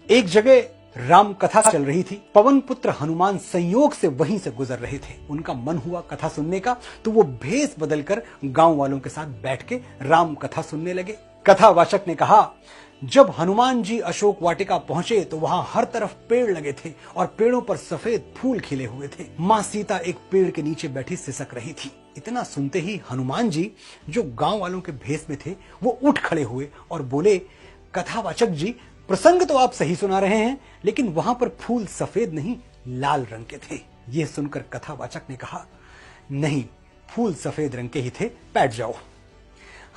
एक जगह राम कथा चल रही थी। पवन पुत्र हनुमान संयोग से वहीं से गुजर रहे थे। उनका मन हुआ कथा सुनने का, तो वो भेष बदलकर गांव वालों के साथ बैठ के राम कथा सुनने लगे। कथावाचक ने कहा, जब हनुमान जी अशोक वाटिका पहुंचे तो वहां हर तरफ पेड़ लगे थे और पेड़ों पर सफेद फूल खिले हुए थे। मां सीता एक पेड़ के नीचे बैठी सिसक रही थी। इतना सुनते ही हनुमान जी, जो गांव वालों के भेष में थे, वो उठ खड़े हुए और बोले, कथावाचक जी, प्रसंग तो आप सही सुना रहे हैं, लेकिन वहां पर फूल सफेद नहीं लाल रंग के थे। यह सुनकर कथावाचक ने कहा, नहीं, फूल सफेद रंग के ही थे, बैठ जाओ।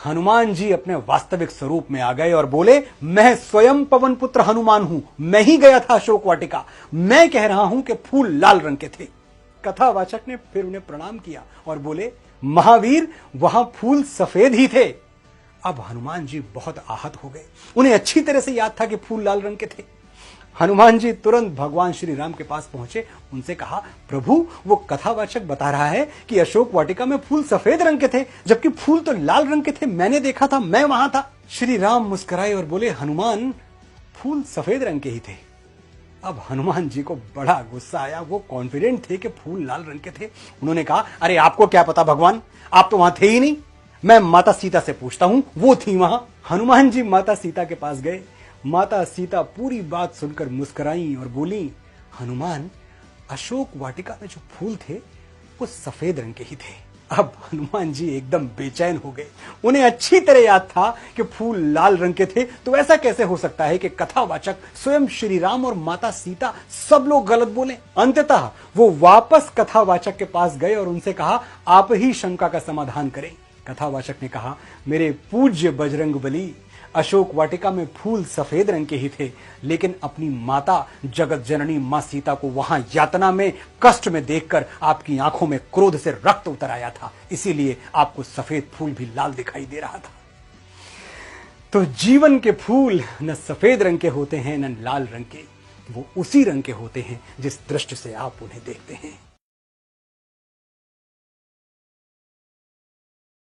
हनुमान जी अपने वास्तविक स्वरूप में आ गए और बोले, मैं स्वयं पवन पुत्र हनुमान हूं, मैं ही गया था अशोक वाटिका, मैं कह रहा हूं कि फूल लाल रंग के थे। कथावाचक ने फिर उन्हें प्रणाम किया और बोले, महावीर, वहां फूल सफेद ही थे। अब हनुमान जी बहुत आहत हो गए। उन्हें अच्छी तरह से याद था कि फूल लाल रंग के थे। हनुमान जी तुरंत भगवान श्री राम के पास पहुंचे, उनसे कहा, प्रभु, वो कथावाचक बता रहा है कि अशोक वाटिका में फूल सफेद रंग के थे, जबकि फूल तो लाल रंग के थे। मैंने देखा था, मैं वहां था। श्री राम मुस्कुराए और बोले, हनुमान, फूल सफेद रंग के ही थे। अब हनुमान जी को बड़ा गुस्सा आया। वो कॉन्फिडेंट थे कि फूल लाल रंग के थे। उन्होंने कहा, अरे आपको क्या पता भगवान, आप तो वहां थे ही नहीं। मैं माता सीता से पूछता हूं, वो थी वहां। हनुमान जी माता सीता के पास गए। माता सीता पूरी बात सुनकर मुस्कुराई और बोली, हनुमान, अशोक वाटिका में जो फूल थे वो सफेद रंग के ही थे। अब हनुमान जी एकदम बेचैन हो गए। उन्हें अच्छी तरह याद था कि फूल लाल रंग के थे, तो ऐसा कैसे हो सकता है कि कथावाचक स्वयं श्री राम और माता सीता सब लोग गलत बोले। अंततः वो वापस कथावाचक के पास गए और उनसे कहा, आप ही शंका का समाधान करें। कथावाचक ने कहा, मेरे पूज्य बजरंगबली, अशोक वाटिका में फूल सफेद रंग के ही थे, लेकिन अपनी माता जगत जननी मां सीता को वहां यातना में, कष्ट में देखकर आपकी आंखों में क्रोध से रक्त उतर आया था, इसीलिए आपको सफेद फूल भी लाल दिखाई दे रहा था। तो जीवन के फूल न सफेद रंग के होते हैं न लाल रंग के, वो उसी रंग के होते हैं जिस दृष्टि से आप उन्हें देखते हैं।